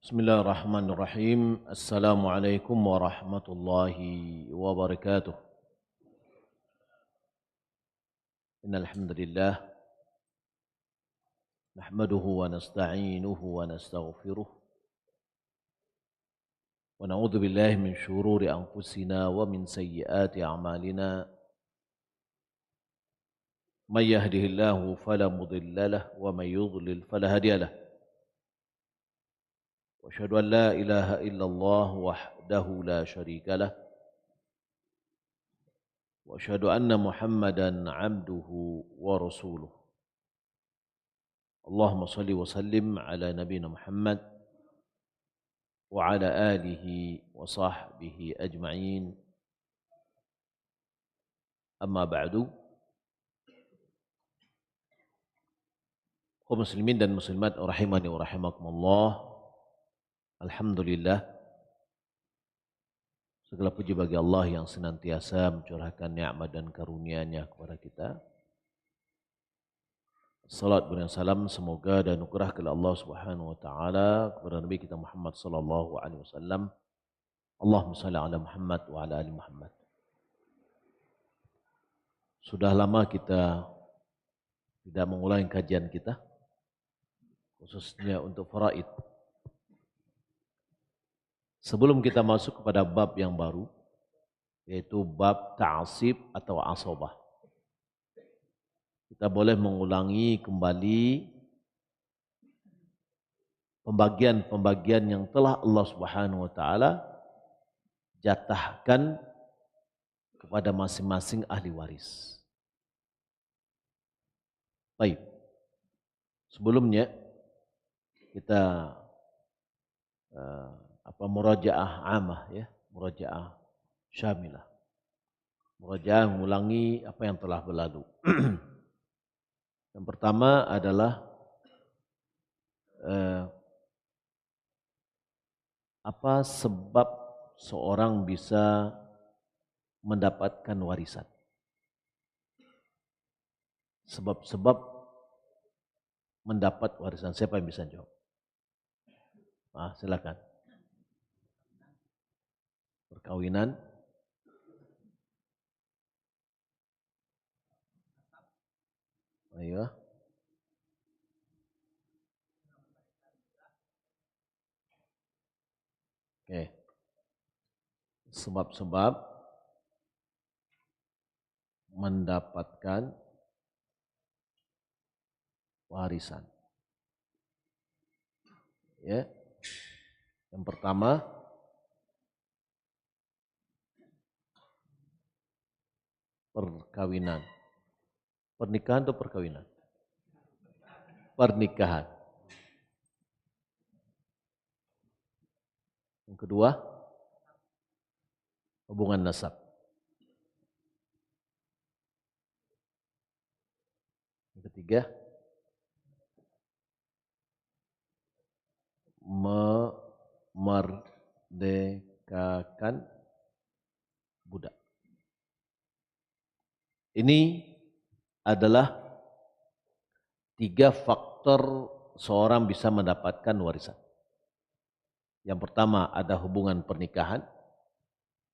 Bismillahirrahmanirrahim. Assalamualaikum warahmatullahi wabarakatuh. Innal hamdalillah nahmaduhu wa nasta'inuhu wa nastaghfiruh wa na'udzu billahi min shururi anfusina wa min sayyiati a'malina. May yahdihillahu fala mudilla lahu wa may yudlil fala hadiya lahu. وأشهد أن لا إله إلا الله وحده لا شريك له وأشهد أن محمدا عبده ورسوله اللهم صل وسلم على نبينا محمد وعلى آله وصحبه أجمعين أما بعد. Kaum muslimin dan muslimat rahimani wa rahimakumullah. Alhamdulillah, segala puji bagi Allah yang senantiasa mencurahkan nikmat dan karunia-Nya kepada kita. Salat dan salam semoga dan anugerah kepada Allah Subhanahu wa taala kepada Nabi kita Muhammad sallallahu alaihi wasallam. Allahumma shalli ala Muhammad wa ala ali Muhammad. Sudah lama kita tidak mengulangi kajian kita, khususnya untuk faraid. Sebelum kita masuk kepada bab yang baru, yaitu bab ta'asib atau asabah, kita boleh mengulangi kembali pembagian-pembagian yang telah Allah Subhanahu wa taala jatahkan kepada masing-masing ahli waris. Baik. Sebelumnya kita murajaah amah ya, murajaah syamilah. Murajaah mengulangi apa yang telah berlalu. Yang pertama adalah apa sebab seorang bisa mendapatkan warisan? Sebab-sebab mendapat warisan. Siapa yang bisa jawab? Silakan. Perkawinan, ayo. Oke. Sebab-sebab mendapatkan warisan. Ya. Yang pertama, perkawinan. Pernikahan atau perkawinan? Pernikahan. Yang kedua, hubungan nasab. Yang ketiga, memerdekakan budak. Ini adalah 3 faktor seorang bisa mendapatkan warisan. Yang pertama ada hubungan pernikahan.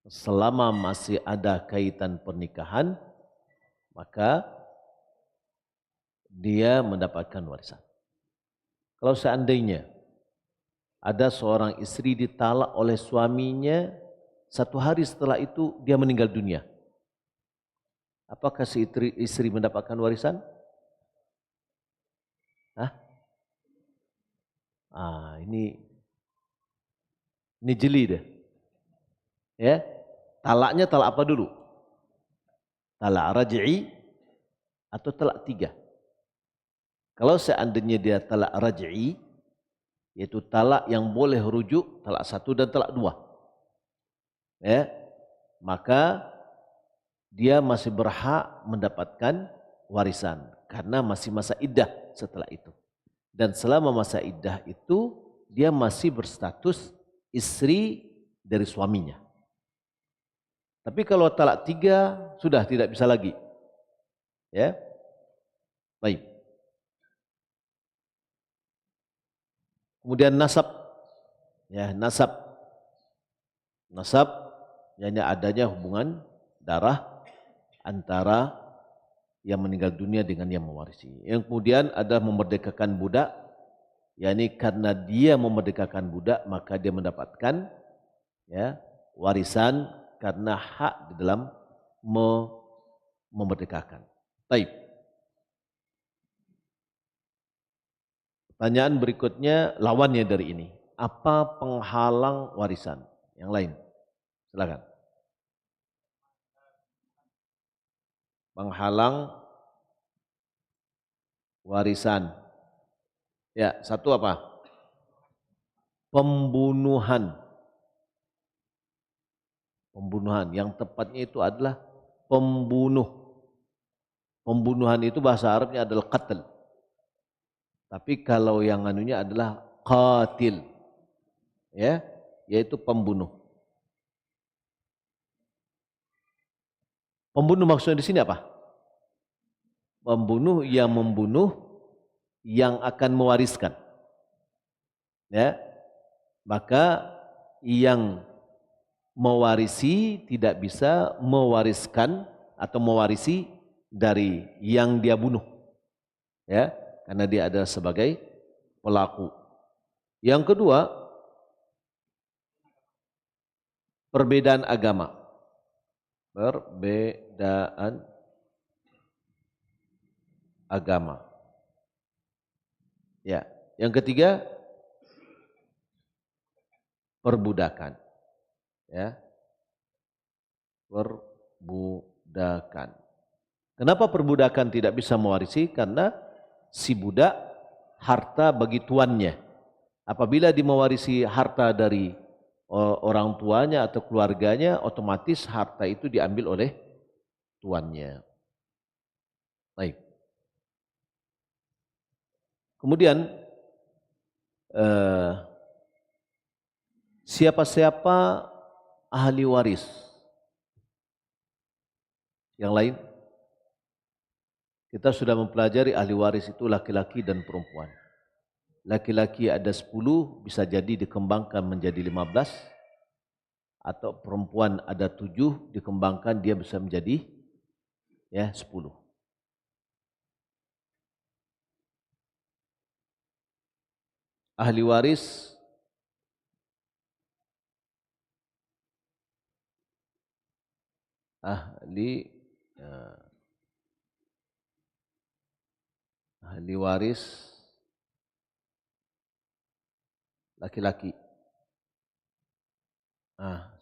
Selama masih ada kaitan pernikahan, maka dia mendapatkan warisan. Kalau seandainya ada seorang istri ditalak oleh suaminya, 1 hari setelah itu dia meninggal dunia, apakah si istri mendapatkan warisan? Ini jeli deh. Ya, talaknya talak apa dulu? Talak raj'i atau talak 3? Kalau seandainya dia talak raj'i, yaitu talak yang boleh rujuk, talak 1 dan talak 2. Ya, maka dia masih berhak mendapatkan warisan karena masih masa iddah setelah itu. Dan selama masa iddah itu dia masih berstatus istri dari suaminya. Tapi kalau talak 3 sudah tidak bisa lagi. Ya. Baik. Kemudian nasab. Ya, nasab. Nasab yakni adanya hubungan darah antara yang meninggal dunia dengan yang mewarisi. Yang kemudian adalah memerdekakan budak, yakni karena dia memerdekakan budak maka dia mendapatkan ya warisan karena hak di dalam memerdekakan. Baik. Pertanyaan berikutnya lawannya dari ini. Apa penghalang warisan? Yang lain. Silakan. Penghalang warisan. Ya, satu apa? Pembunuhan. Pembunuhan. Yang tepatnya itu adalah pembunuh. Pembunuhan itu bahasa Arabnya adalah qatl. Tapi kalau yang anunya adalah qatil. Ya, yaitu pembunuh. Pembunuh maksudnya di sini apa? Pembunuh yang membunuh yang akan mewariskan. Ya. Maka yang mewarisi tidak bisa mewariskan atau mewarisi dari yang dia bunuh. Ya, karena dia adalah sebagai pelaku. Yang kedua, perbedaan agama. Perbedaan agama. Ya, yang ketiga perbudakan. Ya. Perbudakan. Kenapa perbudakan tidak bisa mewarisi? Karena si budak harta bagi tuannya. Apabila dia mewarisi harta dari orang tuanya atau keluarganya, otomatis harta itu diambil oleh tuannya. Baik. Kemudian siapa-siapa ahli waris? Yang lain? Kita sudah mempelajari ahli waris itu laki-laki dan perempuan. Laki-laki ada 10, bisa jadi dikembangkan menjadi 15. Atau perempuan ada 7, dikembangkan dia bisa menjadi 10. Ahli waris ahli waris laki-laki.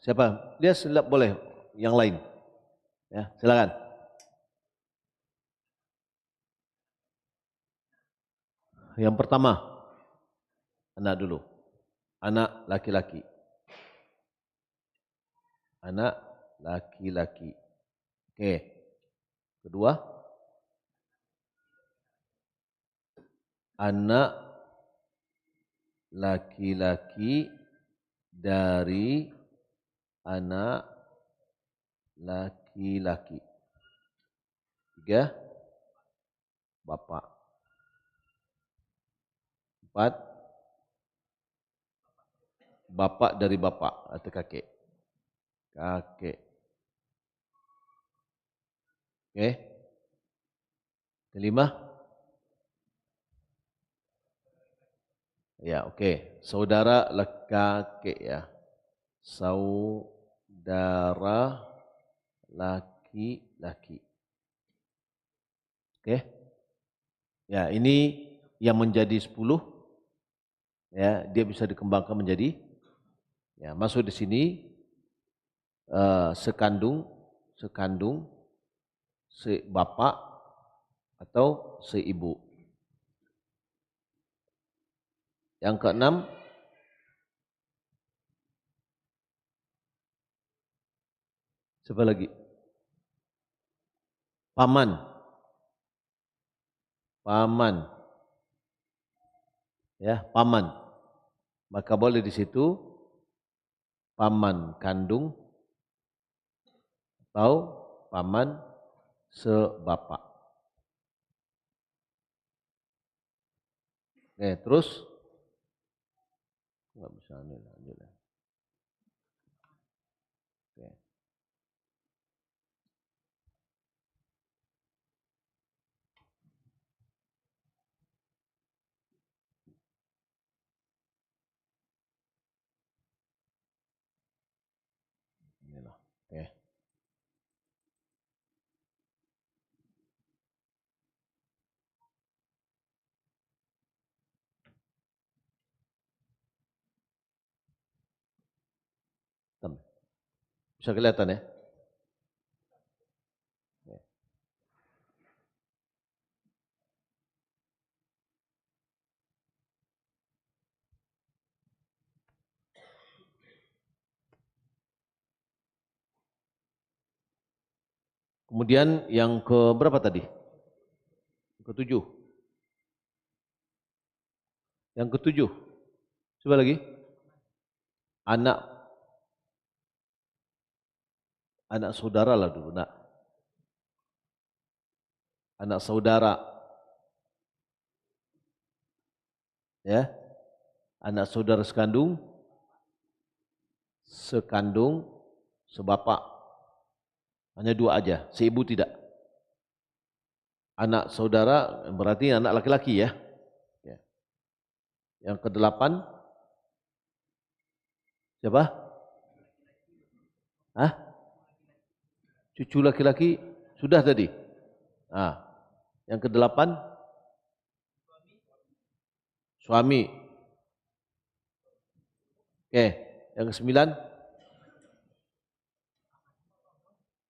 Siapa? Dia boleh yang lain. Ya, silakan. Yang pertama, anak dulu. Anak laki-laki. Anak laki-laki. Oke. Kedua, anak laki-laki dari anak laki-laki. 3, bapak. 4, bapak dari bapak atau kakek. Kakek. Oke. Kelima. Ya, oke. Saudara kakek ya. Saudara laki-laki. Oke. Ya, ini yang menjadi 10. Ya, dia bisa dikembangkan menjadi masuk di sini sekandung sebapak atau seibu. Yang keenam, siapa lagi? Paman. Ya, paman. Maka boleh di situ paman kandung atau paman sebapak. Terus Nggak bisa lanjut ya. Oke. Inilah. Oke. Bisa kelihatan ya? Kemudian yang ke berapa tadi? Ketujuh. Yang ketujuh. Coba lagi. Anak saudara lah dulu, nak. Anak saudara. Ya. Anak saudara sekandung, sebapak. Hanya dua aja, seibu tidak. Anak saudara berarti anak laki-laki ya. Yang kedelapan, siapa? Hah? Cucu laki-laki sudah tadi. Yang kedelapan, suami. Oke, yang kesembilan,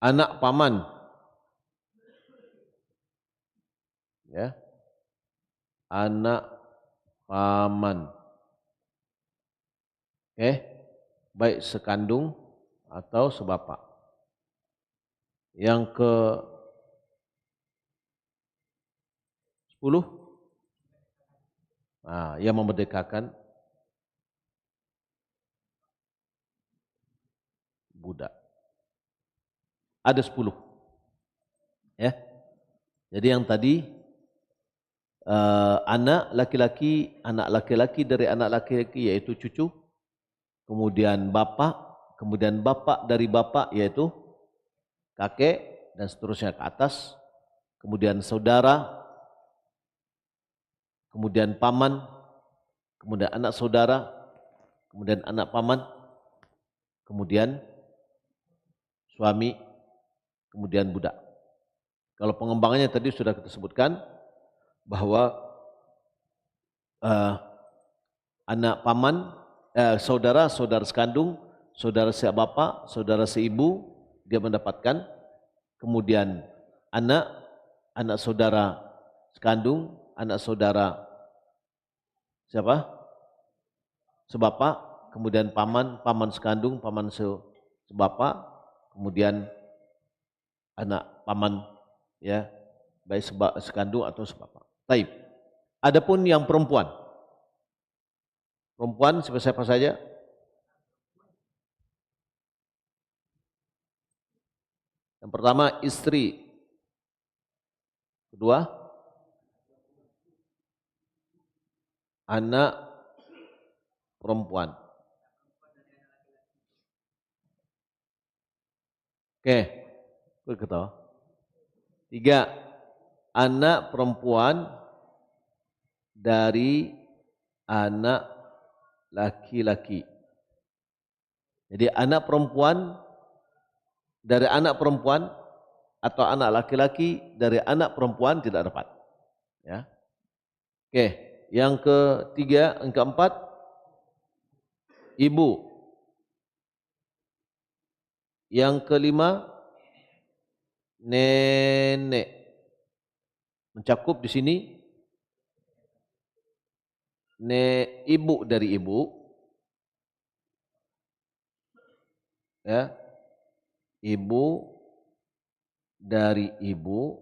anak paman. Ya. Anak paman. Oke. Baik sekandung atau sebapak. Yang ke 10, yang memerdekakan budak. Ada 10. Ya. Jadi yang tadi anak laki-laki dari anak laki-laki yaitu cucu, kemudian bapak dari bapak yaitu kakek dan seterusnya ke atas, kemudian saudara, kemudian paman, kemudian anak saudara, kemudian anak paman, kemudian suami, kemudian budak. Kalau pengembangannya tadi sudah kita sebutkan bahwa anak paman, saudara sekandung, saudara sebapak, saudara seibu, dia mendapatkan. Kemudian anak saudara sekandung, anak saudara siapa? Sebapak, kemudian paman sekandung, paman sebapak, kemudian anak paman ya, baik sekandung atau sebapak. Taib. Adapun yang perempuan siapa saja? Yang pertama istri, kedua anak perempuan. Oke, ketawa. 3, anak perempuan dari anak laki-laki. Jadi anak perempuan dari anak perempuan atau anak laki-laki dari anak perempuan tidak dapat. Ya. Oke, yang ketiga, yang keempat, ibu. Yang kelima, nenek. Mencakup di sini ibu dari ibu, ya, ibu dari ibu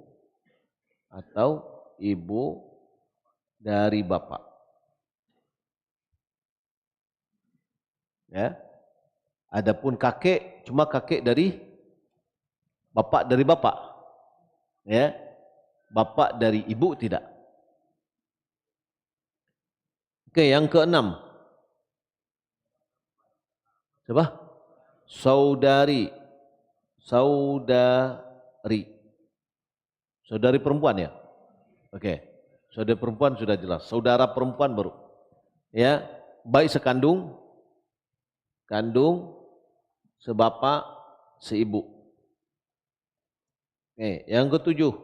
atau ibu dari bapak. Ya. Adapun kakek cuma kakek dari bapak. Ya. Bapak dari ibu tidak. Oke, yang keenam. Siapa? Saudari. Saudari. Saudari perempuan ya? Oke. Saudari perempuan sudah jelas. Saudara perempuan baru. Ya, baik sekandung, kandung, sebapak, seibu. Oke, yang ketujuh.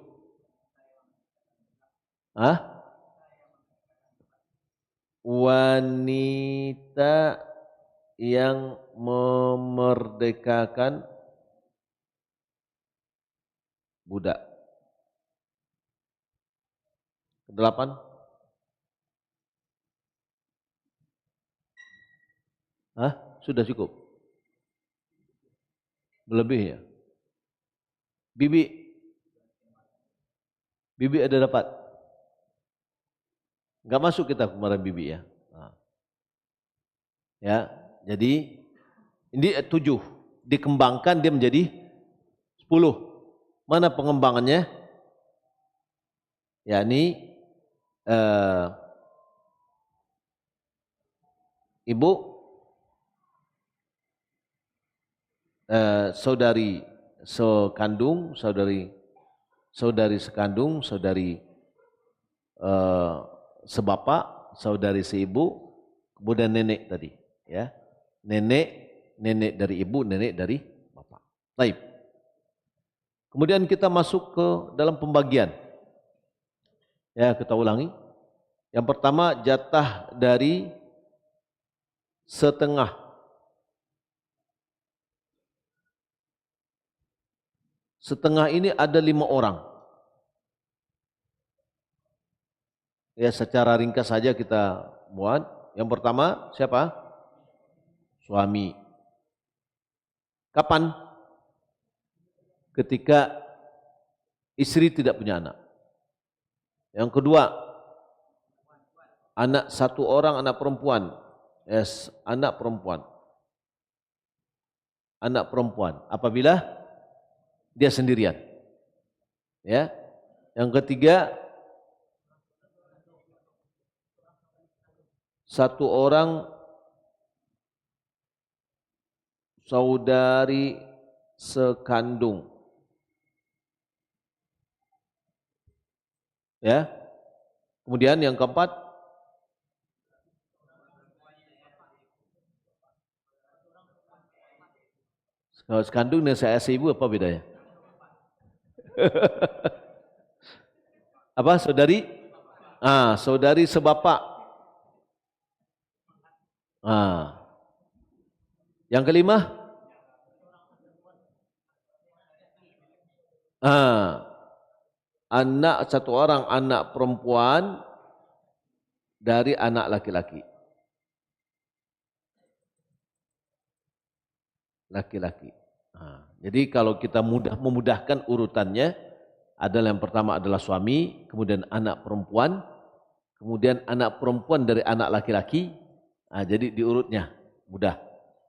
Hah? Wanita yang memerdekakan budak. Kedelapan. Hah? Sudah cukup? Lebih ya? Bibi. Bibi ada dapat? Enggak masuk kita kemarin bibi ya. Nah. Ya, jadi ini 7. Dikembangkan dia menjadi 10. Mana pengembangannya? Yakni ibu, saudari sekandung, saudari sekandung, saudari sebapak, saudari seibu, kemudian nenek tadi, ya. Nenek dari ibu, nenek dari bapak. Baik. Kemudian kita masuk ke dalam pembagian. Ya, kita ulangi. Yang pertama jatah dari setengah. Setengah ini ada 5 orang. Ya, secara ringkas saja kita buat. Yang pertama siapa? Suami. Kapan? Ketika istri tidak punya anak. Yang kedua, anak satu orang, anak perempuan. Yes, anak perempuan. Anak perempuan. Apabila dia sendirian. Ya. Yang ketiga, satu orang saudari sekandung. Ya. Kemudian yang keempat, kalau sekandung dengan saya ibu apa bedanya? Apa saudari? Saudari sebapak. Yang kelima? Anak satu orang anak perempuan dari anak laki-laki. Laki-laki. Jadi kalau kita memudahkan urutannya adalah yang pertama adalah suami, kemudian anak perempuan, kemudian anak perempuan dari anak laki-laki. Jadi diurutnya mudah.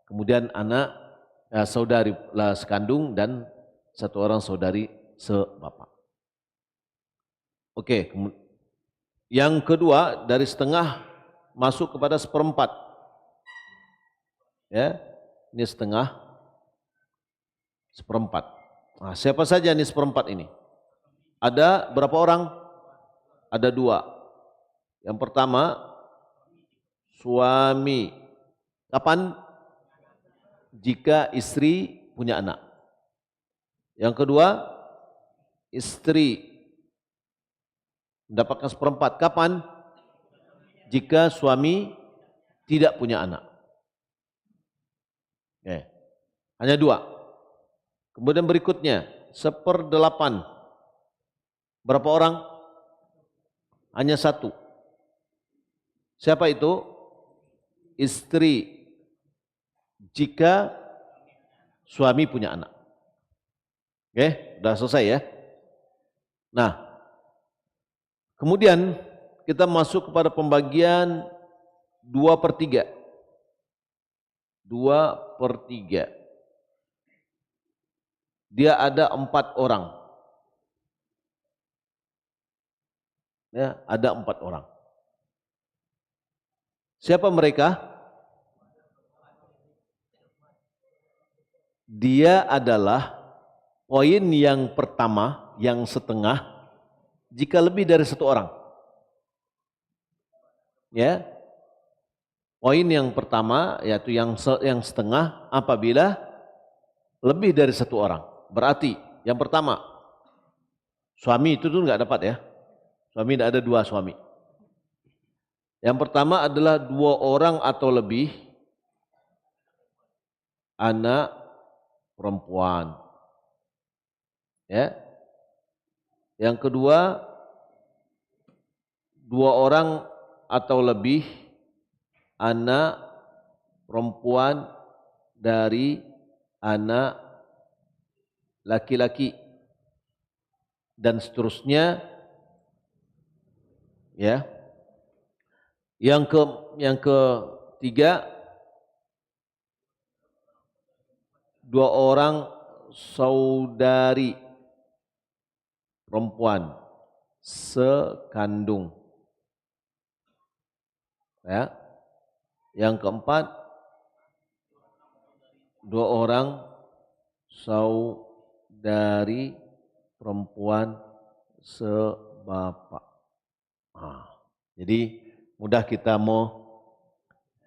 Kemudian anak saudari sekandung dan satu orang saudari sebapak. Oke, yang kedua dari setengah masuk kepada seperempat. Ya, ini setengah seperempat. Siapa saja ini seperempat ini? Ada berapa orang? Ada 2. Yang pertama suami. Kapan? Jika istri punya anak. Yang kedua istri mendapatkan seperempat. Kapan? Jika suami tidak punya anak. Hanya 2. Kemudian berikutnya 1/8. Berapa orang? Hanya 1. Siapa itu? Istri jika suami punya anak. Sudah selesai ya. Nah, kemudian kita masuk kepada pembagian 2/3. 2/3. Dia ada 4 orang. Ya, ada 4 orang. Siapa mereka? dia adalah poin yang pertama, yang setengah, jika lebih dari satu orang. Ya, poin yang pertama yaitu yang setengah apabila lebih dari satu orang. Berarti yang pertama, suami itu tuh nggak dapat ya. Suami tidak ada dua suami. Yang pertama adalah dua orang atau lebih anak perempuan. Ya. Yang kedua, dua orang atau lebih anak perempuan dari anak laki-laki dan seterusnya. Ya. Yang ketiga, dua orang saudari perempuan sekandung. Ya. Yang keempat, dua orang saudari perempuan sebapak. Jadi mudah kita mau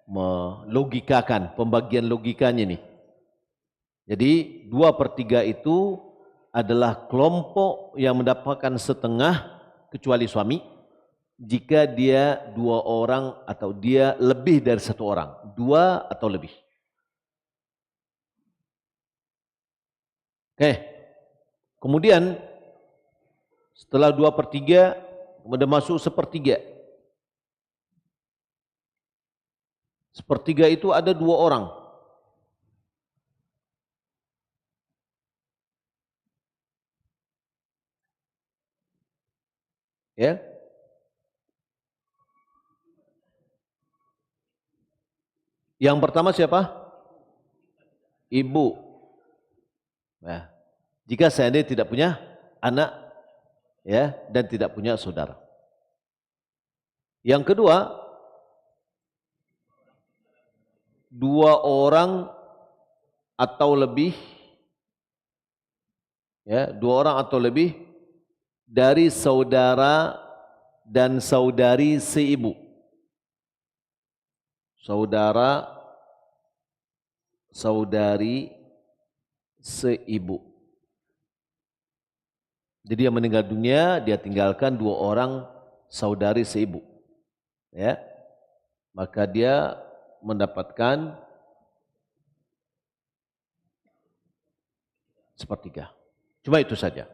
melogikakan pembagian logikanya nih. Jadi 2/3 itu adalah kelompok yang mendapatkan setengah kecuali suami jika dia dua orang atau dia lebih dari satu orang, dua atau lebih. Oke, kemudian setelah 2/3 kemudian masuk sepertiga. Sepertiga itu ada dua orang. Ya. Yang pertama siapa? Ibu. Nah, jika seandainya tidak punya anak, ya, dan tidak punya saudara. Yang kedua, dua orang atau lebih, ya, dua orang atau lebih dari saudara dan saudari seibu. Saudara, saudari seibu. Jadi dia meninggal dunia, dia tinggalkan dua orang saudari seibu. Ya. Maka dia mendapatkan sepertiga. Cuma itu saja.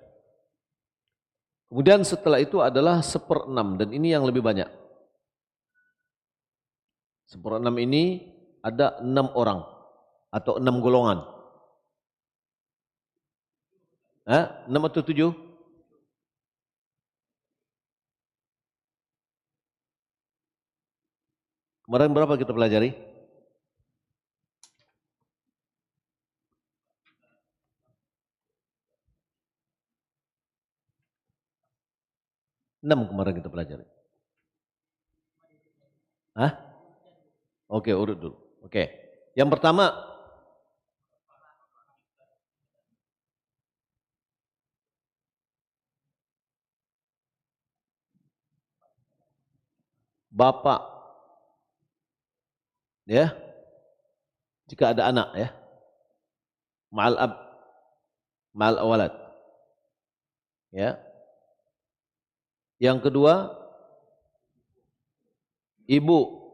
Kemudian setelah itu adalah 1/6 dan ini yang lebih banyak. 1/6 ini ada 6 orang atau 6 golongan. 6 atau 7? Kemarin berapa kita pelajari? 6 kemarin kita pelajari. Oke, urut dulu. Oke. Yang pertama, bapak. Ya. Jika ada anak, ya. Ma'al ab, ma'al awalad. Ya. Yang kedua, ibu.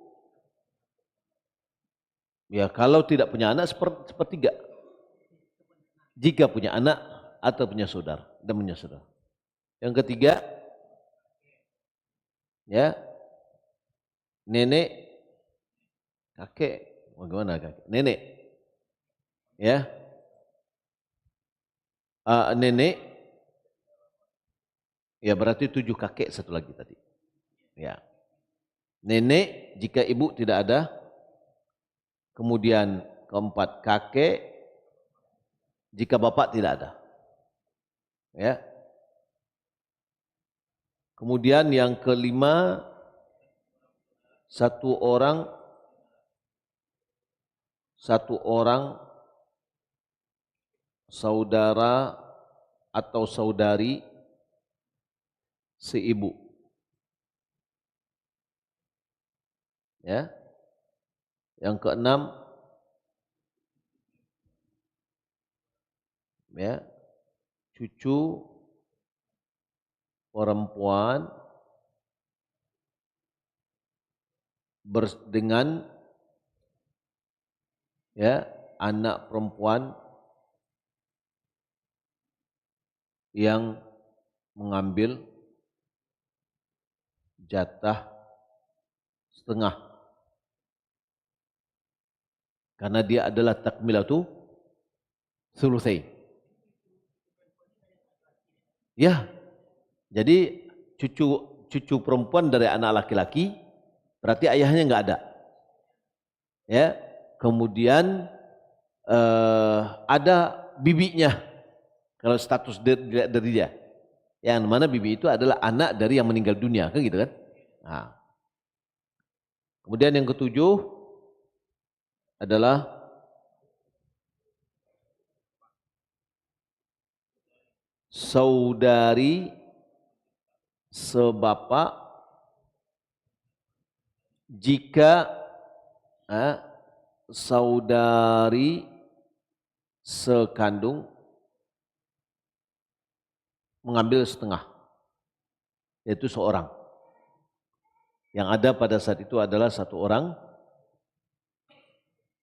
Ya, kalau tidak punya anak sepertiga. Jika punya anak atau punya saudara dan punya saudara. Yang ketiga, ya, nenek, kakek, bagaimana kakek? Nenek, ya, nenek, ya berarti 7 kakek satu lagi tadi. Ya, nenek jika ibu tidak ada. Kemudian keempat kakek jika bapak tidak ada. Ya. Kemudian yang kelima, satu orang saudara atau saudari seibu. Ya. Yang keenam, ya, cucu perempuan dengan ya anak perempuan yang mengambil jatah setengah, karena dia adalah takmilatu thulutsain. Ya, jadi cucu perempuan dari anak laki-laki berarti ayahnya enggak ada. Ya, kemudian ada bibinya kalau status dari dia. Yang mana bibi itu adalah anak dari yang meninggal dunia, kan gitu kan? Nah. Kemudian yang ketujuh adalah saudari sebapak jika saudari sekandung mengambil setengah, yaitu seorang. Yang ada pada saat itu adalah satu orang,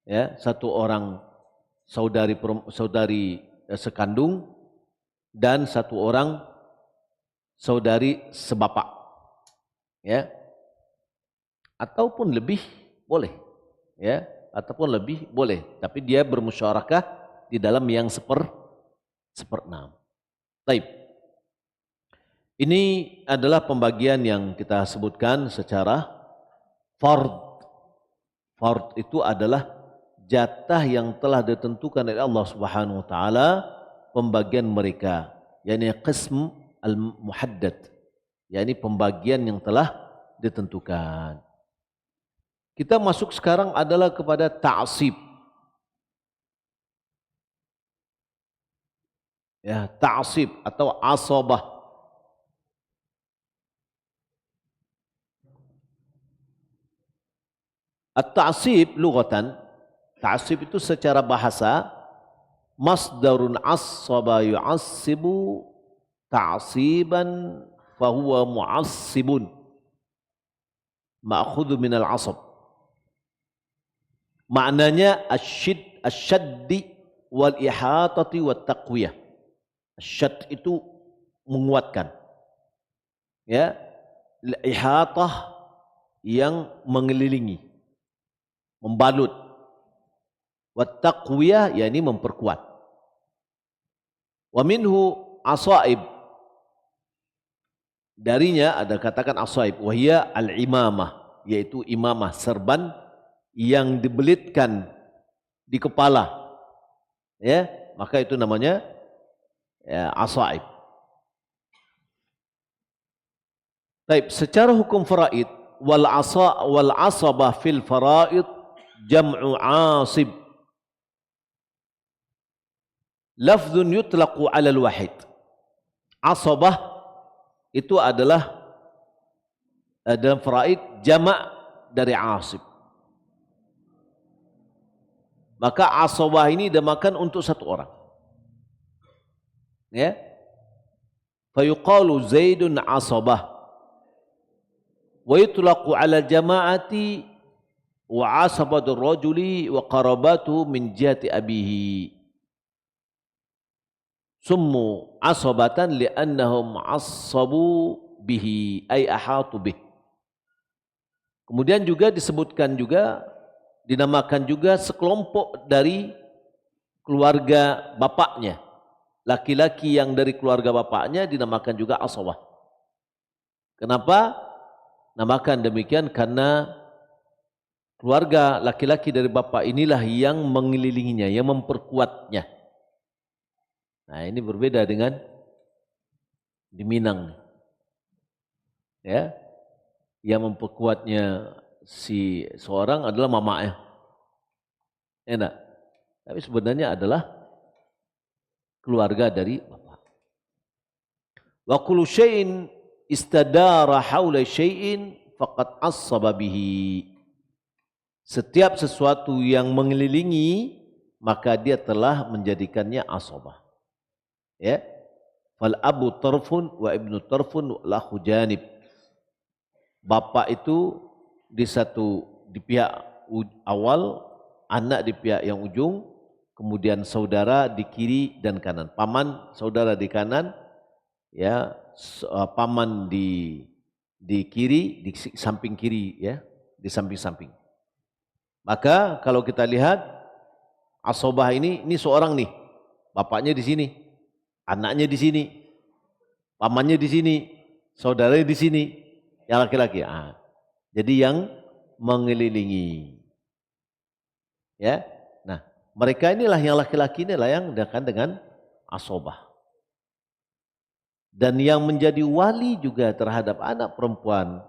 ya, satu orang saudari sekandung dan satu orang saudari sebapak, ya, ataupun lebih boleh, ya, ataupun lebih boleh, tapi dia bermusyarakah di dalam yang seperenam. Baik. Ini adalah pembagian yang kita sebutkan secara fard. Fard itu adalah jatah yang telah ditentukan oleh Allah Subhanahu wa taala pembagian mereka, yakni qism al-muhaddad, yakni pembagian yang telah ditentukan. Kita masuk sekarang adalah kepada ta'sib. Ya, ta'sib atau asabah. At-ta'sib lughatan, ta'sib itu secara bahasa masdarun assaba yu'assibu ta'siban fahuwa mu'assibun ma'khudhu minal asab. Maknanya asyaddi wal ihatati wat taqwiyah. Asyad itu menguatkan, ya, ihatah yang mengelilingi, membalut, wat taqwiyah yakni memperkuat. Wa minhu asaib, darinya ada katakan asaib, wahia al-imamah, yaitu imamah, serban yang dibelitkan di kepala, ya, maka itu namanya ya, asaib. Baik, secara hukum faraid wal asabah fil faraid jam'u asib. Lafzun yutlaqu 'ala al-wahid. Asabah itu adalah dalam faraid jama' dari asib. Maka asabah ini dimakan untuk satu orang. Ya. Fayuqalu Zaidun asabah. Wa yutlaqu 'ala jama'ati wa asabatu rajuli wa qarabatuhu min jihati abihi. Summu asabatan li'annahum asabu bihi ay ahatu bih. Kemudian juga disebutkan juga, dinamakan juga sekelompok dari keluarga bapaknya. Laki-laki yang dari keluarga bapaknya dinamakan juga asabah. Kenapa namakan demikian? Karena keluarga laki-laki dari bapak inilah yang mengelilinginya, yang memperkuatnya. Nah, ini berbeda dengan di Minang. Ya. Yang memperkuatnya si seorang adalah mamanya. Enak. Tapi sebenarnya adalah keluarga dari bapak. Wa kullu syai'in istadara haula syai'in faqad assaba bihi. Setiap sesuatu yang mengelilingi maka dia telah menjadikannya asabah. Ya. Fal abu tarfun wa ibnu tarfun la janib. Bapak itu di pihak awal, anak di pihak yang ujung, kemudian saudara di kiri dan kanan. Paman, saudara di kanan, ya, paman di kiri, di samping kiri, ya, di samping-samping. Maka kalau kita lihat asobah ini seorang nih, bapaknya di sini, anaknya di sini, pamannya di sini, saudaranya di sini, yang laki-laki. Jadi yang mengelilingi. Ya. Nah, mereka inilah yang laki-laki inilah yang akan dengan asobah. Dan yang menjadi wali juga terhadap anak perempuan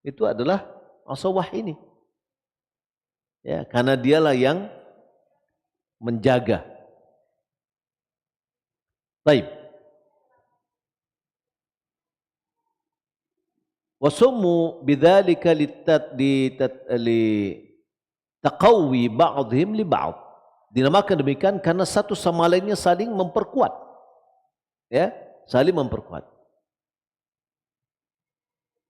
itu adalah asobah ini. Ya, karena dialah yang menjaga. Baik. Wasummu bidzalika taqawwi ba'dhim li ba'd. Dinamakan demikian karena satu sama lainnya saling memperkuat. Ya, saling memperkuat.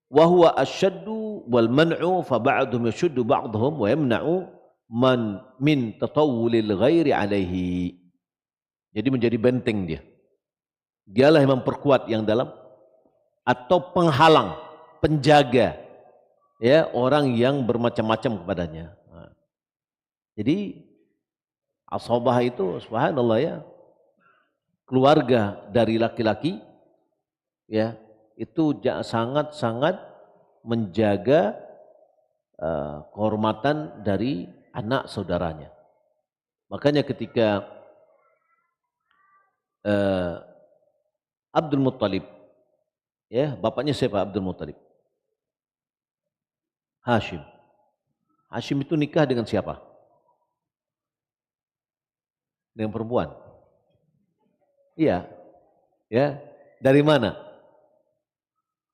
Wa huwa asyaddu wal man'u fa ba'dhum yashuddu ba'dhum wa yamna'u man min tatawwulil ghairi alaihi. Jadi menjadi benteng dia. Dialah yang memperkuat yang dalam atau penghalang, penjaga, ya, orang yang bermacam-macam kepadanya. Jadi ashabah itu subhanallah ya, keluarga dari laki-laki, ya, itu sangat-sangat menjaga kehormatan dari anak saudaranya. Makanya ketika Abdul Muttalib, ya, bapaknya siapa Abdul Muttalib? Hashim. Hashim itu nikah dengan siapa? Dengan perempuan. Iya. Ya. Dari mana?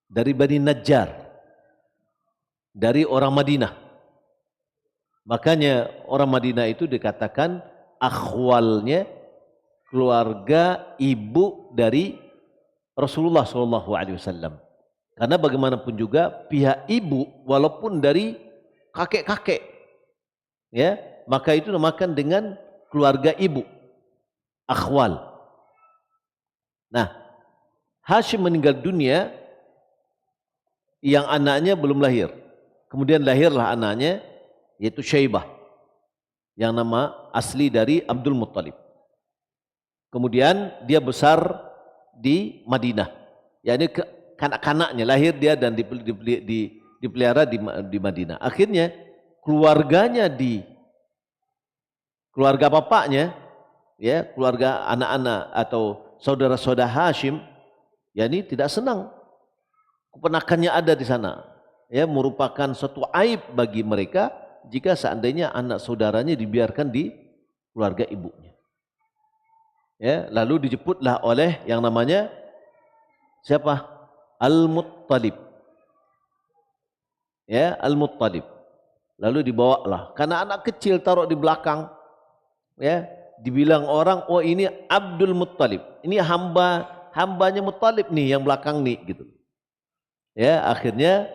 Dari Bani Najjar. Dari orang Madinah. Makanya orang Madinah itu dikatakan akhwalnya keluarga ibu dari Rasulullah SAW. Karena bagaimanapun juga pihak ibu walaupun dari kakek-kakek, ya, maka itu dinamakan dengan keluarga ibu, akhwal. Nah, Hashim meninggal dunia yang anaknya belum lahir. Kemudian lahirlah anaknya yaitu Syaibah yang nama asli dari Abdul Muttalib. Kemudian dia besar di Madinah. yakni kanak-kanaknya lahir dia dan dipelihara di Madinah. Akhirnya keluarganya keluarga bapaknya, ya, keluarga anak-anak atau saudara-saudara Hashim, yakni tidak senang keponakannya ada di sana. Ya, merupakan suatu aib bagi mereka jika seandainya anak saudaranya dibiarkan di keluarga ibunya. Ya, lalu dijemputlah oleh yang namanya siapa? Al-Muttalib. Ya, Al-Muttalib. Lalu dibawalah, karena anak kecil taruh di belakang, ya, dibilang orang, oh ini Abdul Muttalib, ini hambanya Muttalib nih yang belakang nih, gitu. Ya, akhirnya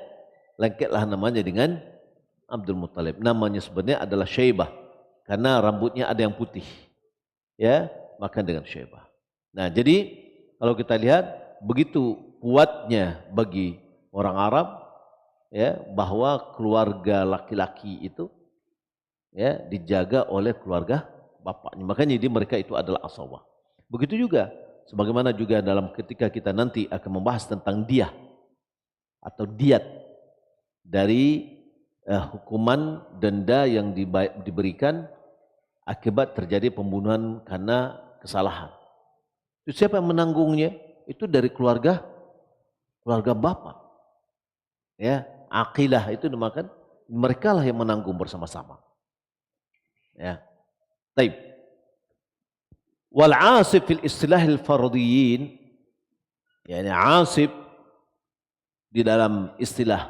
lengketlah namanya dengan Abdul Muttalib. Namanya sebenarnya adalah Syaibah karena rambutnya ada yang putih. Ya, maka dengan Syaibah. Nah, jadi kalau kita lihat begitu kuatnya bagi orang Arab, ya, bahwa keluarga laki-laki itu, ya, dijaga oleh keluarga bapaknya. Makanya jadi mereka itu adalah asawah. Begitu juga sebagaimana juga dalam ketika kita nanti akan membahas tentang diyah atau diat dari hukuman denda yang diberikan akibat terjadi pembunuhan karena kesalahan. Itu siapa yang menanggungnya? Itu dari keluarga bapak. Ya, aqilah itu dinamakan, mereka lah yang menanggung bersama-sama. Ya. Taib. Wal asib fil istilahil fardiyyin, yani asib di dalam istilah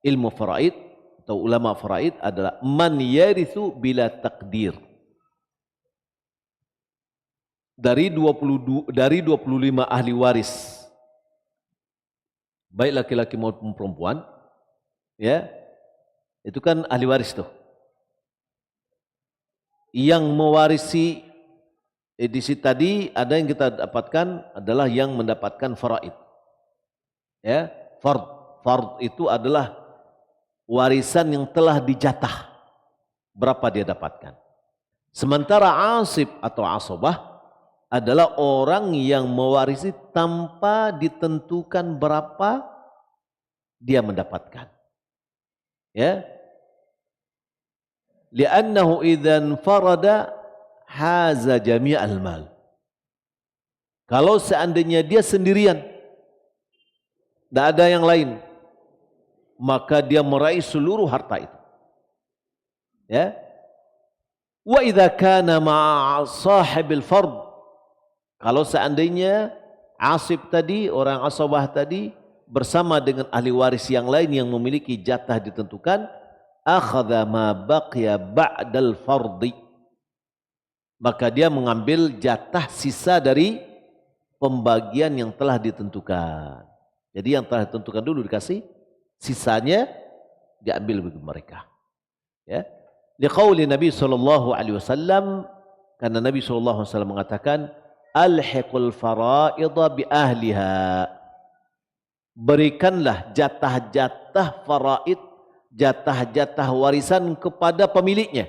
ilmu faraid atau ulama faraid adalah man yarithu bila takdir. Dari 25 ahli waris, baik laki-laki maupun perempuan, ya, itu kan ahli waris tuh. Yang mewarisi edisi tadi ada yang kita dapatkan adalah yang mendapatkan faraid. Ya, fard itu adalah warisan yang telah dijatah berapa dia dapatkan. Sementara asib atau asobah adalah orang yang mewarisi tanpa ditentukan berapa dia mendapatkan. Ya. Li'annahu idzan farada haza jami'al mal. Kalau seandainya dia sendirian, tidak ada yang lain, maka dia meraih seluruh harta itu. Ya. Wa idza kana ma'a sahibil fard, kalau seandainya asib tadi, orang asabah tadi bersama dengan ahli waris yang lain yang memiliki jatah ditentukan, akhadha ma baqiya ba'dal fardi, maka dia mengambil jatah sisa dari pembagian yang telah ditentukan. Jadi yang telah ditentukan dulu dikasih, sisanya diambil bagi mereka. Ya. Liqauli Nabi sallallahu alaihi wasallam, karena Nabi sallallahu alaihi wasallam mengatakan, alhiqul faraidha bi ahliha, berikanlah jatah-jatah faraid, jatah-jatah warisan kepada pemiliknya.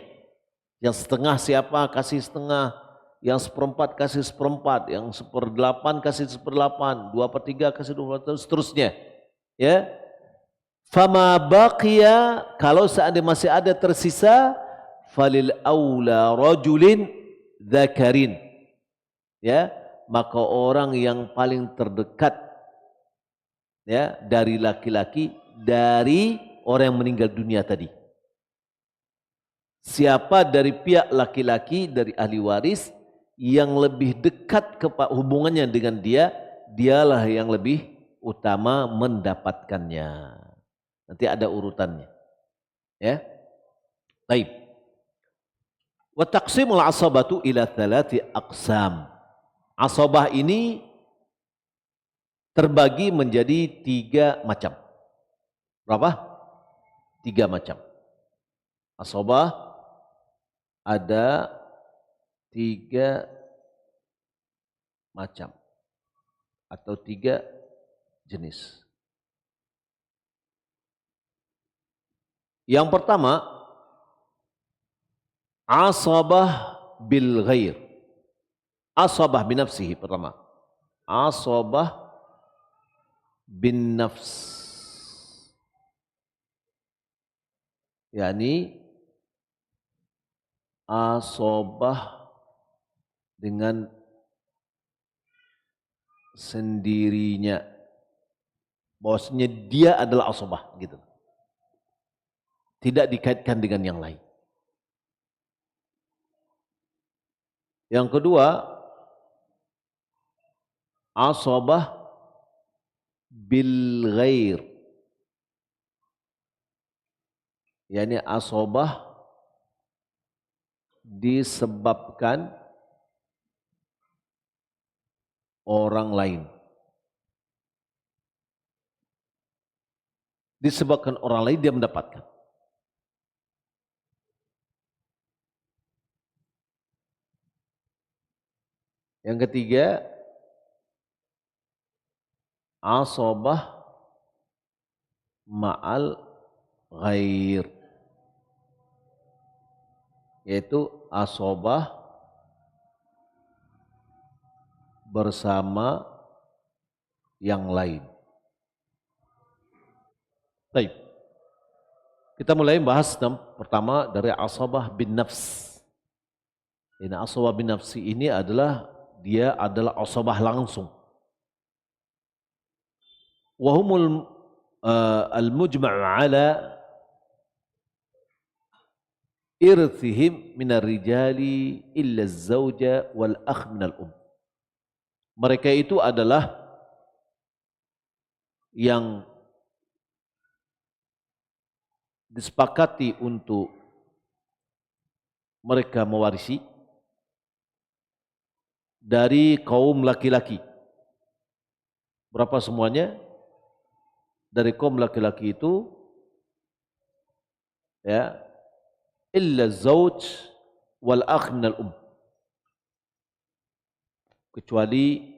Yang setengah siapa kasih setengah, yang seperempat kasih seperempat, yang seperdelapan kasih seperdelapan, 2/3 kasih 2/3, seterusnya. Ya, fama baqiya, kalau seandainya masih ada tersisa, falil aula rajulin dzakarin, ya, maka orang yang paling terdekat, ya, dari laki-laki dari orang yang meninggal dunia tadi. Siapa dari pihak laki-laki dari ahli waris yang lebih dekat hubungannya dengan dia, dialah yang lebih utama mendapatkannya. Nanti ada urutannya. Ya. Baik. Wa taqsimul asabatu ila 3 aqsam. Asabah ini terbagi menjadi 3 macam. Berapa? 3 macam. Asabah ada 3 macam atau 3 jenis. Yang pertama, asabah bil ghair. Asabah bin nafsihi pertama. Asabah bin nafs, yakni asabah dengan sendirinya, bahwasanya dia adalah asabah gitu, tidak dikaitkan dengan yang lain. Yang kedua, asabah bil ghair, yakni asabah disebabkan orang lain. Disebabkan orang lain dia mendapatkan. Yang ketiga, asabah ma'al ghair, yaitu asabah bersama yang lain. Baik. Kita mulai bahas pertama dari asabah bin nafs. Ini asabah bin nafsi ini adalah dia adalah asabah langsung. Wahumul al-mujma' ala irthihim minar rijali illa zauja wal akh minal Mereka itu adalah yang disepakati untuk mereka mewarisi dari kaum laki-laki. Berapa semuanya? Dari kaum laki-laki itu ya, illa zauj wal akh minal kecuali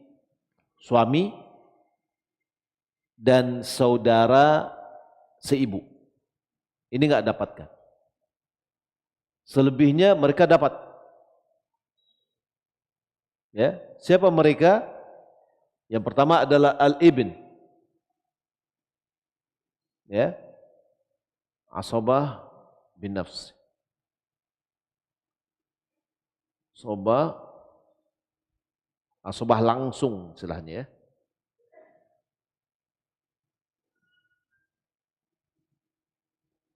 suami dan saudara seibu. Ini enggak dapatkan. Selebihnya mereka dapat. Ya, siapa mereka? Yang pertama adalah al-ibn. Ya. Asabah bin nafs. Asabah langsung istilahnya ya.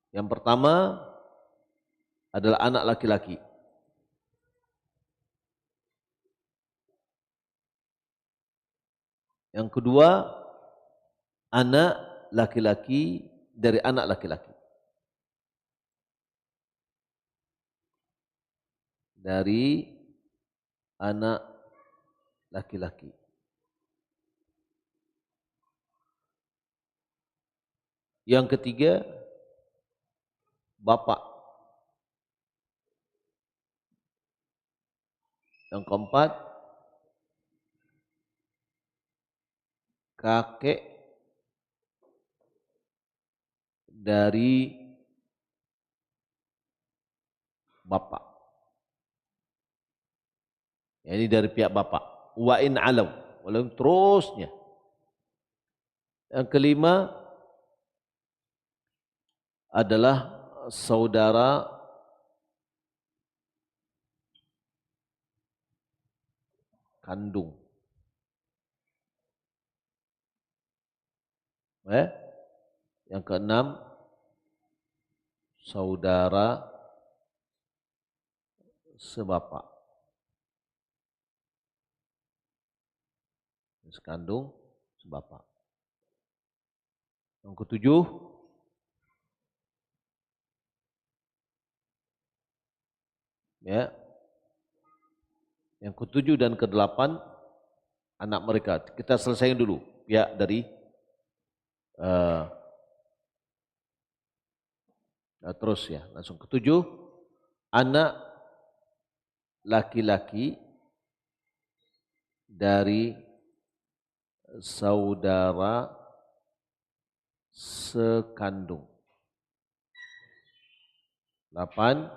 Yang pertama adalah anak laki-laki. Yang kedua, anak laki-laki dari anak laki-laki. Dari anak laki-laki. Yang ketiga, bapak. Yang keempat, kakek dari bapak. Ya, ini dari pihak bapak. Wa in alam, walau terusnya. Yang kelima adalah saudara kandung. Yang keenam, saudara sebapak. Sekandung, sebapak. Yang ketujuh, ya. Yang ketujuh dan kedelapan anak mereka. Kita selesaikan dulu ya dari terus ya, langsung ketujuh, anak laki-laki dari saudara sekandung. 8,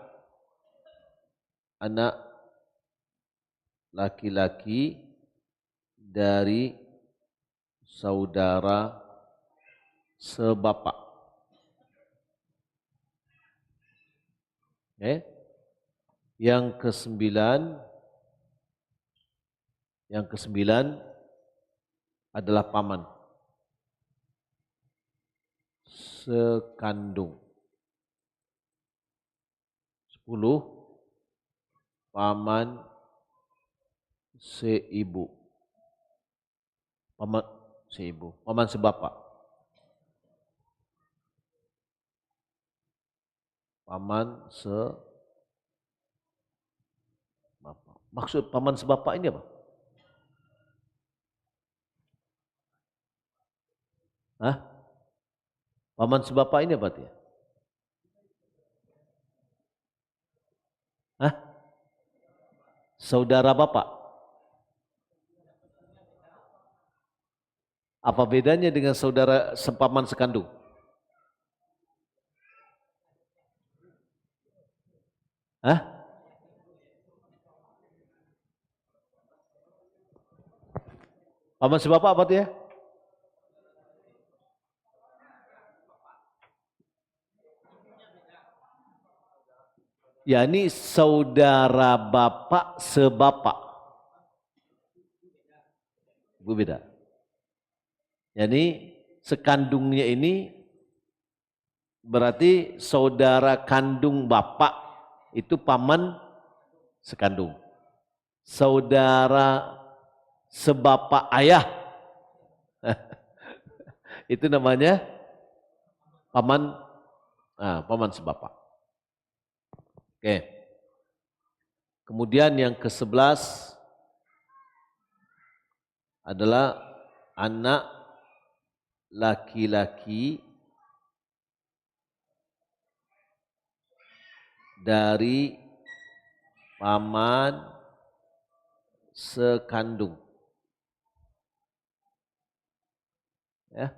anak laki-laki dari saudara sebapak. Yang kesembilan adalah paman sekandung. 10, paman seibu. Paman seibu, paman sebapak. Paman sebapak. Maksud paman sebapak ini apa? Hah? Paman sebapak ini apa dia? Hah? Saudara bapak. Apa bedanya dengan saudara sepaman sekandung? Hah? Paman sebapak apa dia? Ya, ini saudara bapak sebapak. Bu beda. Jadi sekandungnya ini berarti saudara kandung bapak itu paman sekandung. Saudara sebapak ayah itu namanya paman paman sebapak. Oke. Kemudian yang ke-11 adalah anak laki-laki dari paman sekandung. Ya.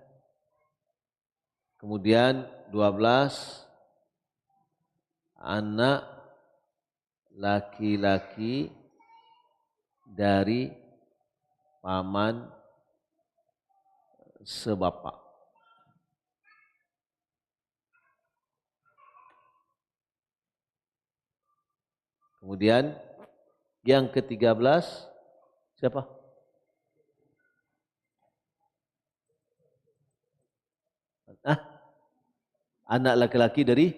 Kemudian 12 anak laki-laki dari paman sebapak. Kemudian yang ke-13 siapa? Anak laki-laki dari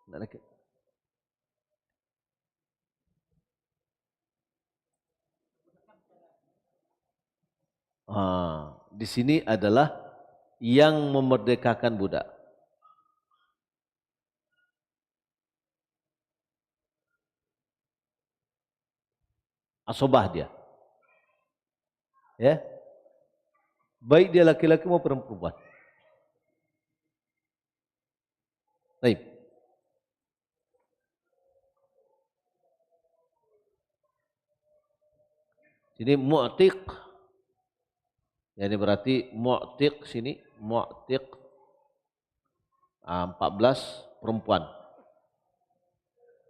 anak laki. Di sini adalah yang memerdekakan budak. Asobah dia. Ya. Baik dia laki-laki maupun perempuan. Baik. Jadi mu'tiq. Jadi berarti mu'tiq sini, mu'tiq 14 perempuan.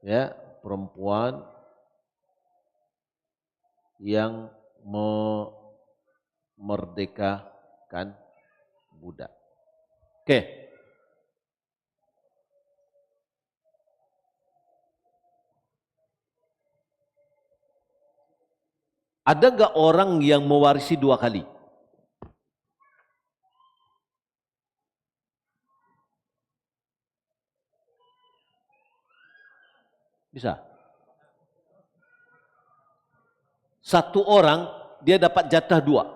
Ya, perempuan yang memerdekakan budak. Oke. Ada enggak orang yang mewarisi 2 kali? Bisa. Satu orang dia dapat jatah 2.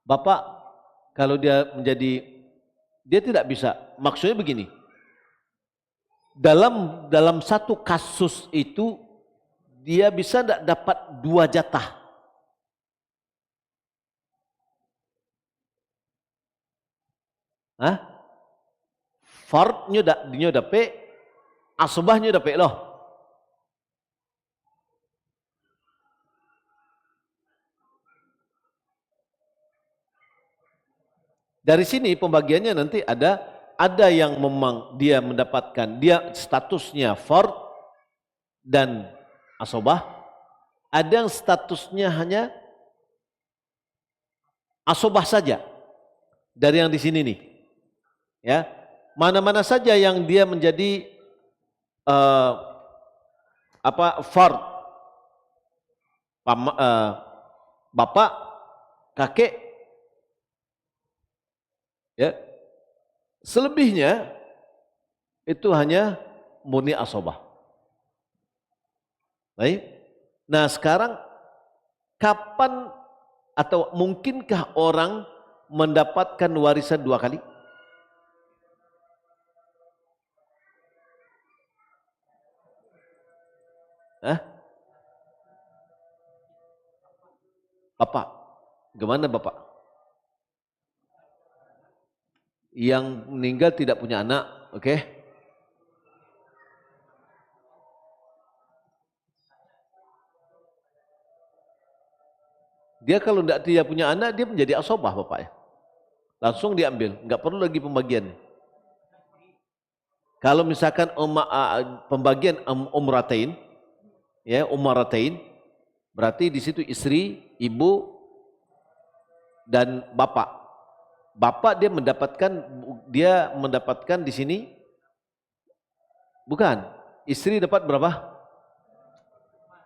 Bapak kalau dia tidak bisa. Maksudnya begini. Dalam satu kasus itu dia bisa tidak dapat 2 jatah. Fardnya dia dapat, asbahnya dapat loh. Dari sini pembagiannya nanti ada yang memang dia mendapatkan, dia statusnya fard dan asobah, ada yang statusnya hanya asobah saja. Dari yang di sini nih. Ya. Mana-mana saja yang dia menjadi fard, bapak, kakek, ya. Selebihnya itu hanya murni asobah. Baik. Nah sekarang kapan atau mungkinkah orang mendapatkan warisan 2 kali? Bapak, gimana bapak? Yang meninggal tidak punya anak, oke? Dia kalau tidak punya anak, dia menjadi asobah bapak ya. Langsung diambil, nggak perlu lagi pembagian. Kalau misalkan pembagian umratain, ya umratain, berarti di situ istri, ibu, dan bapak. Bapak dia mendapatkan di sini, bukan, istri dapat berapa?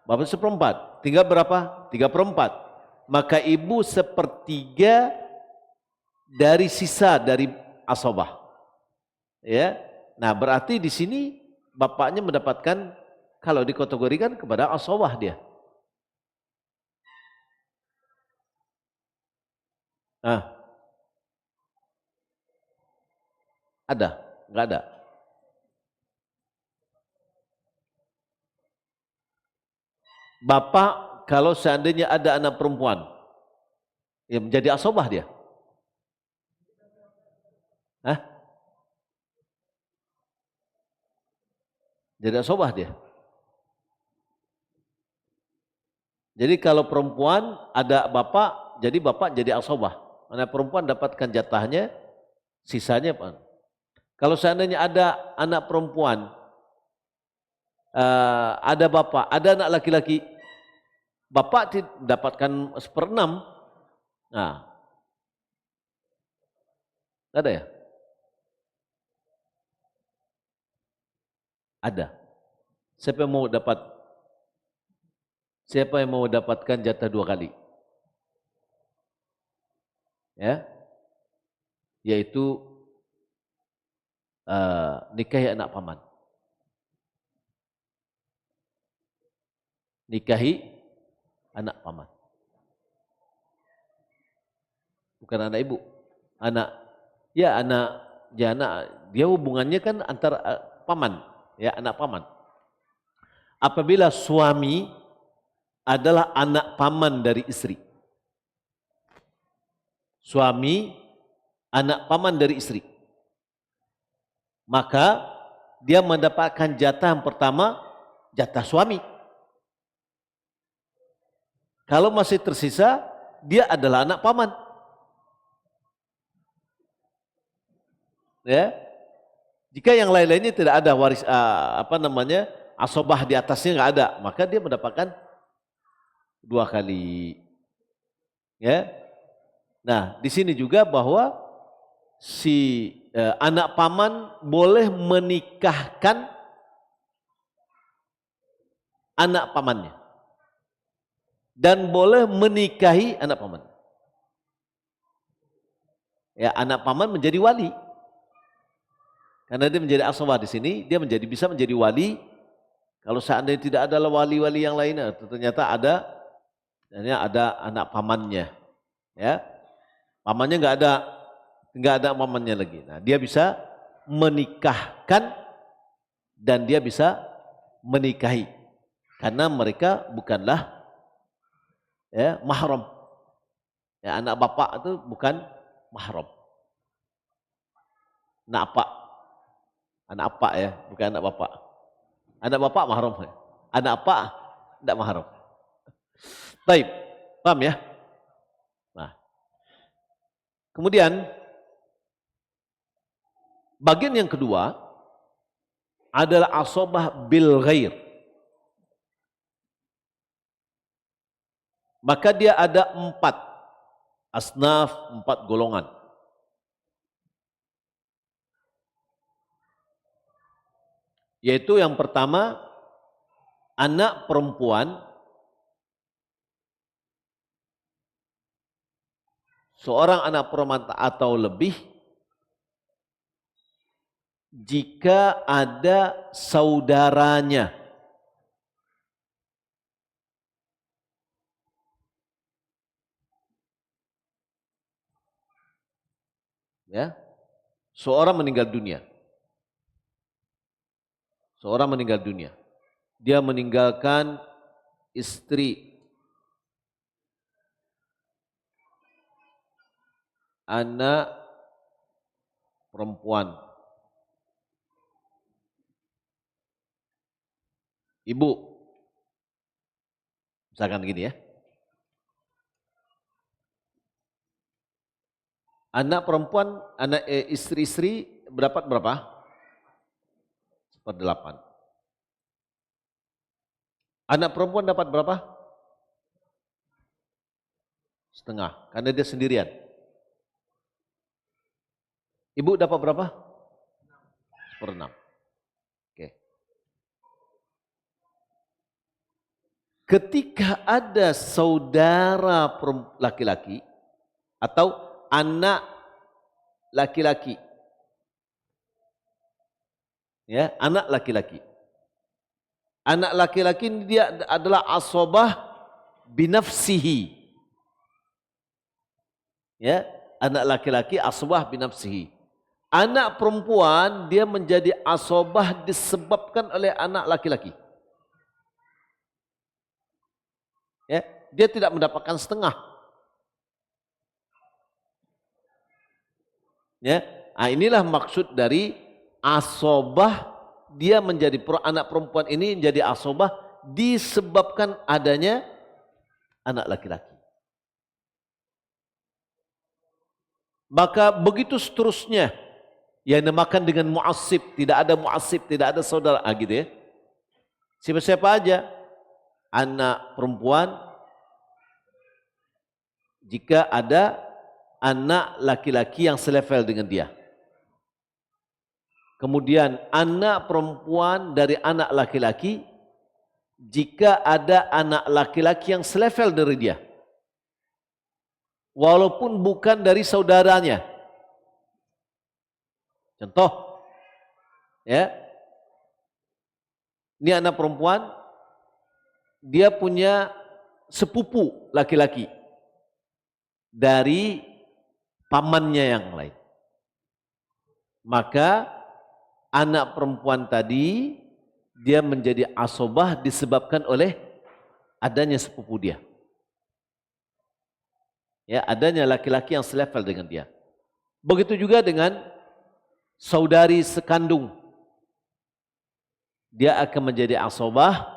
Bapak 1/4, tinggal berapa? 3/4. maka ibu sepertiga dari sisa dari asobah. Ya, nah berarti di sini bapaknya mendapatkan, kalau dikategorikan kepada asobah dia. Nah, ada? Enggak ada. Bapak kalau seandainya ada anak perempuan, ya menjadi asobah dia. Hah? Jadi asobah dia. Jadi kalau perempuan ada bapak, jadi bapak jadi asobah. Anak perempuan dapatkan jatahnya, sisanya apa? Kalau seandainya ada anak perempuan, ada bapak, ada anak laki-laki, bapak dapatkan 1/6. Nah, ada ya? Ada. Siapa yang mau dapat? Siapa yang mau dapatkan jatah 2 kali? Ya, yaitu nikahi anak paman. Nikahi anak paman. Bukan anak ibu. Anak, ya dia hubungannya kan antara paman, ya anak paman. Apabila suami adalah anak paman dari istri. Suami anak paman dari istri. Maka dia mendapatkan jatah yang pertama, jatah suami. Kalau masih tersisa, dia adalah anak paman. Ya. Jika yang lain-lainnya tidak ada waris asobah di atasnya nggak ada, maka dia mendapatkan 2 kali. Ya. Nah, di sini juga bahwa si anak paman boleh menikahkan anak pamannya dan boleh menikahi anak paman. Ya, anak paman menjadi wali. Karena dia menjadi aswah di sini, dia bisa menjadi wali. Kalau seandainya tidak ada wali-wali yang lainnya, ternyata ada anak pamannya. Ya, pamannya nggak ada pamannya lagi. Nah, dia bisa menikahkan dan dia bisa menikahi, karena mereka bukanlah ya mahram. Ya, anak bapak itu bukan mahram. Anak apa ya, bukan anak bapak. Anak bapak mahram. Anak apa tidak mahram. Baik, paham ya? Nah, kemudian bagian yang kedua adalah asobah bil ghair. Maka dia ada 4 asnaf, 4 golongan. Yaitu yang pertama, anak perempuan seorang anak perempuan atau lebih jika ada saudaranya. Ya. Seorang meninggal dunia. Seorang meninggal dunia. Dia meninggalkan istri, anak perempuan, ibu. Misalkan gini ya. Anak perempuan, istri-istri berapa? 1/8. Anak perempuan dapat berapa? Setengah, karena dia sendirian. Ibu dapat berapa? 1/6. Oke. ketika ada saudara laki-laki atau anak laki-laki, ya, anak laki-laki. Anak laki-laki ini dia adalah asobah binafsihi. Ya, anak laki-laki asobah binafsihi. Anak perempuan dia menjadi asobah disebabkan oleh anak laki-laki. Ya, dia tidak mendapatkan setengah. Ya, nah inilah maksud dari asobah. Dia menjadi anak perempuan ini menjadi asobah disebabkan adanya anak laki-laki. Maka begitu seterusnya yang dinamakan dengan mu'assib. Tidak ada mu'assib, tidak ada saudara, gitu ya. Siapa-siapa aja anak perempuan jika ada anak laki-laki yang selevel dengan dia. Kemudian anak perempuan dari anak laki-laki jika ada anak laki-laki yang selevel dari dia. Walaupun bukan dari saudaranya. Contoh, ya, ini anak perempuan, dia punya sepupu laki-laki dari pamannya yang lain. Maka anak perempuan tadi dia menjadi asobah disebabkan oleh adanya sepupu dia. Ya, adanya laki-laki yang selevel dengan dia. Begitu juga dengan saudari sekandung. Dia akan menjadi asobah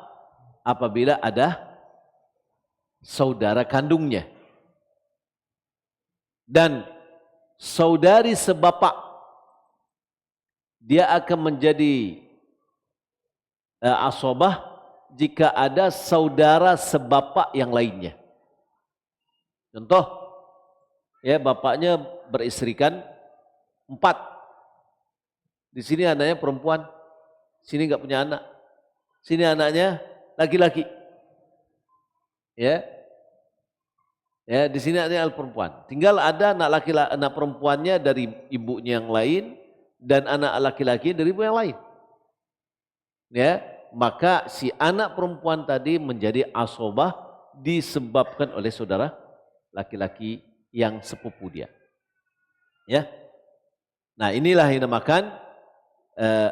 apabila ada saudara kandungnya. Dan saudari sebapak, dia akan menjadi asobah jika ada saudara sebapak yang lainnya. Contoh, ya, bapaknya beristrikan 4. Di sini anaknya perempuan, sini nggak punya anak. Sini anaknya laki-laki. Ya. Ya, di sini anaknya perempuan. Tinggal ada anak laki-laki, anak perempuannya dari ibunya yang lain dan anak laki-laki dari ibu yang lain. Ya, maka si anak perempuan tadi menjadi asobah disebabkan oleh saudara laki-laki yang sepupu dia. Ya. Nah, inilah yang dinamakan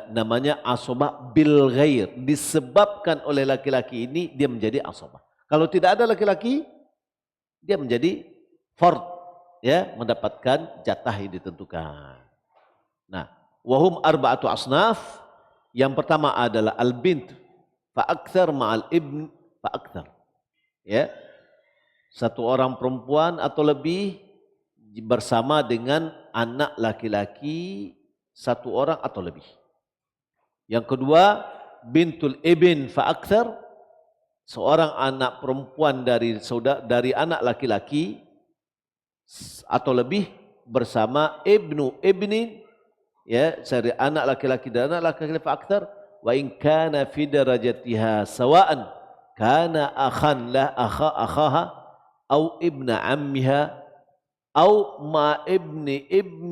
namanya asobah bil ghair, disebabkan oleh laki-laki ini dia menjadi asobah. Kalau tidak ada laki-laki, dia menjadi fard, ya, mendapatkan jatah yang ditentukan. Nah, wahum arba'atu asnaf. Yang pertama adalah al-bint fa akthar ma'al ibn fa akthar. Ya. Satu orang perempuan atau lebih bersama dengan anak laki-laki satu orang atau lebih. Yang kedua, bintul ibn fa akthar, seorang anak perempuan dari anak laki-laki atau lebih bersama ibnu ibnin, ya, dari anak laki-laki dan anak laki-laki fa akthar, wa in kana fi darajatiha sawa'an kana akhan la akhaha au ibna ammiha au ma ibni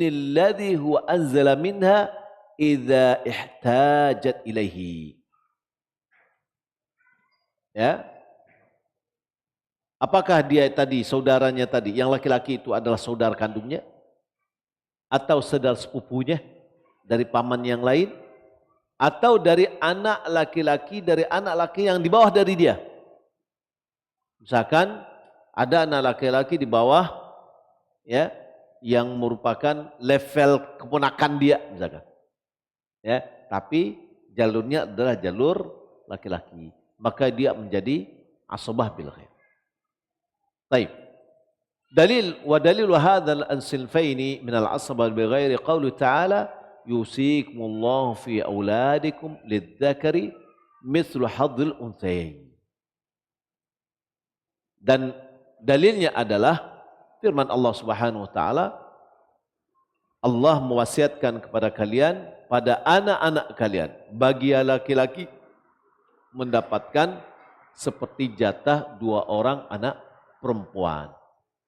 alladhi huwa anzala minha idza ihtajat ilaihi. Ya. Apakah dia tadi, saudaranya tadi, yang laki-laki itu adalah saudara kandungnya atau saudara sepupunya dari paman yang lain, atau dari anak laki-laki dari anak laki yang di bawah dari dia. Misalkan ada anak laki-laki di bawah, ya, yang merupakan level keponakan dia misalkan. Ya, tapi jalurnya adalah jalur laki-laki, maka dia menjadi asobah bil ghair. Baik. Dalil wa dalil hadzal ansilfaini min al-asaba bil ghairi qaulu ta'ala yusikumullahu fi auladikum lidzakari mithlu hadzil unthayain. Dan dalilnya adalah firman Allah Subhanahu wa taala, Allah mewasiatkan kepada kalian pada anak-anak kalian bagi laki-laki mendapatkan seperti jatah 2 orang anak perempuan.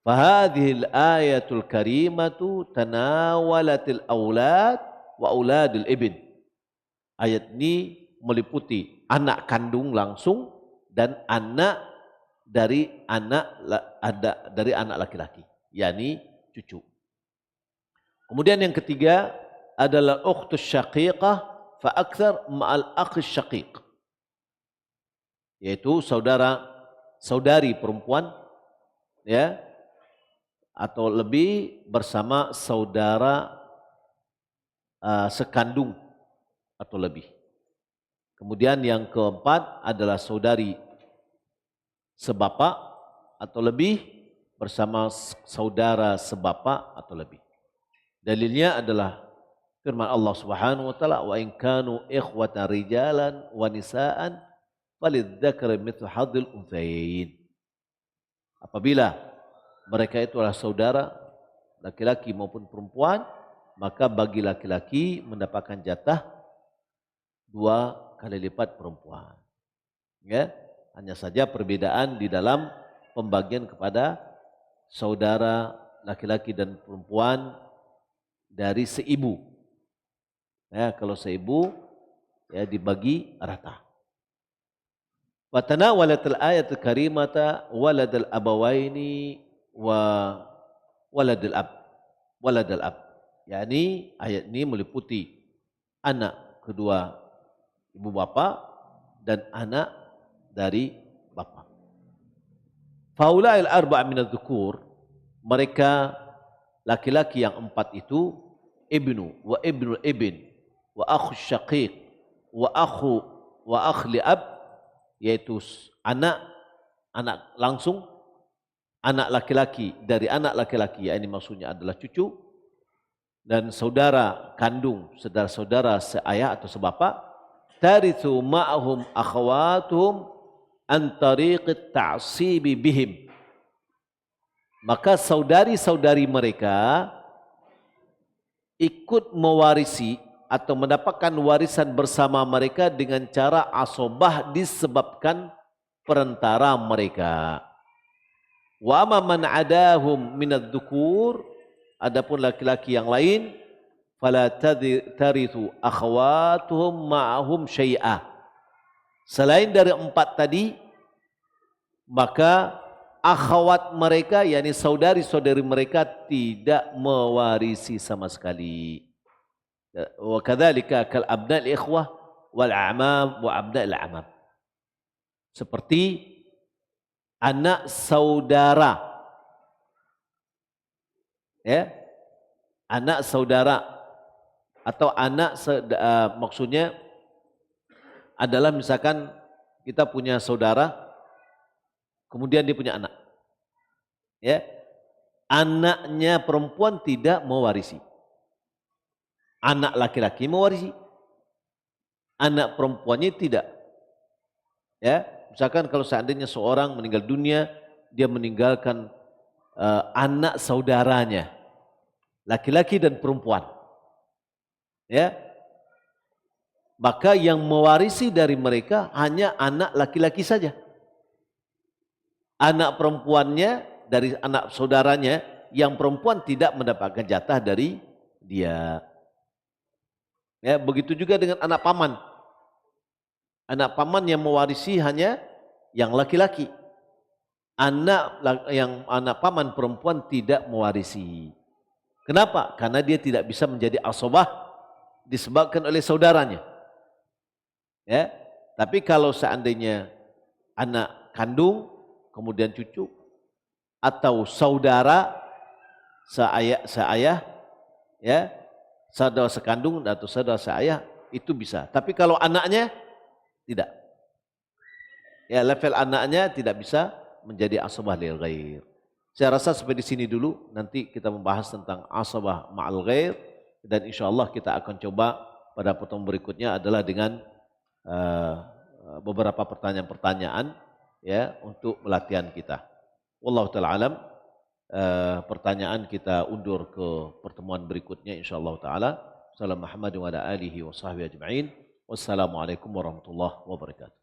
Fahadhil ayatul karimatu tanawalatil aulad wa auladil ibn. Ayat ini meliputi anak kandung langsung dan anak dari anak laki-laki, yakni cucu. Kemudian yang ketiga adalah ukhtus syaqiqah fa akthar ma'al akhi syaqiq, yaitu saudari perempuan, ya, atau lebih bersama saudara sekandung atau lebih. Kemudian yang keempat adalah saudari sebapak atau lebih bersama saudara sebapak atau lebih. Dalilnya adalah firman Allah Subhanahu wa taala, wa in kanu ikhwatan rijalan wa nisaan falidzakari mithlu hadzil unthayain. Apabila mereka itu adalah saudara laki-laki maupun perempuan, maka bagi laki-laki mendapatkan jatah 2 kali lipat perempuan. Ya, hanya saja perbedaan di dalam pembagian kepada saudara laki-laki dan perempuan dari seibu. Ya, kalau seibu ya dibagi rata. Wa tanawalatil ayatul karimata waladal abawaini wa waladal ab. Yani ayat ini meliputi anak kedua ibu bapa dan anak dari bapa. Faulail arba'a minadz-dzukur, mereka laki-laki yang 4 itu ibnu wa ibnul ibn wa akhu syaqiq wa akhli ab, yaitu anak langsung, anak laki-laki dari anak laki-laki, ini maksudnya adalah cucu, dan saudara kandung, saudara seayah atau sebapak, tarithu ma'ahum akhawatuhum an tariqit ta'sibi bihim. Maka saudari-saudari mereka ikut mewarisi atau mendapatkan warisan bersama mereka dengan cara asobah disebabkan perantara mereka. Wa amma man adahum minadz-dzukur, adapun laki-laki yang lain, fala tarithu akhawatuhum ma'ahum syai'a. Selain dari 4 tadi, maka akhwat mereka, yakni saudari-saudari mereka, tidak mewarisi sama sekali. Wa kadzalika kal abna'il ikhwah wal a'mam wa abna'il a'mam. Seperti anak saudara, ya, anak saudara atau maksudnya adalah misalkan kita punya saudara, kemudian dia punya anak, ya, anaknya perempuan tidak mewarisi, anak laki-laki mewarisi, anak perempuannya tidak, ya. Misalkan kalau seandainya seorang meninggal dunia, dia meninggalkan anak saudaranya, laki-laki dan perempuan, ya, maka yang mewarisi dari mereka hanya anak laki-laki saja. Anak perempuannya dari anak saudaranya yang perempuan tidak mendapatkan jatah dari dia. Ya, begitu juga dengan anak paman. Anak paman yang mewarisi hanya yang laki-laki. Anak paman perempuan tidak mewarisi. Kenapa? Karena dia tidak bisa menjadi asobah disebabkan oleh saudaranya. Ya, tapi kalau seandainya anak kandung, kemudian cucu, atau saudara seayah, ya, saudara sekandung atau saudara seayah, itu bisa. Tapi kalau anaknya tidak, ya, level anaknya tidak bisa menjadi asabah lil ghair. Saya rasa sampai di sini dulu. Nanti kita membahas tentang asabah ma'al ghair, dan insyaallah kita akan coba pada pertemuan berikutnya adalah dengan beberapa pertanyaan-pertanyaan, ya, untuk pelatihan kita. Wallahu taala alam. Pertanyaan kita undur ke pertemuan berikutnya insyaallah taala. Sallallahu Muhammad wa ala alihi wa sahbihi ajma'in. Wassalamualaikum warahmatullahi wabarakatuh.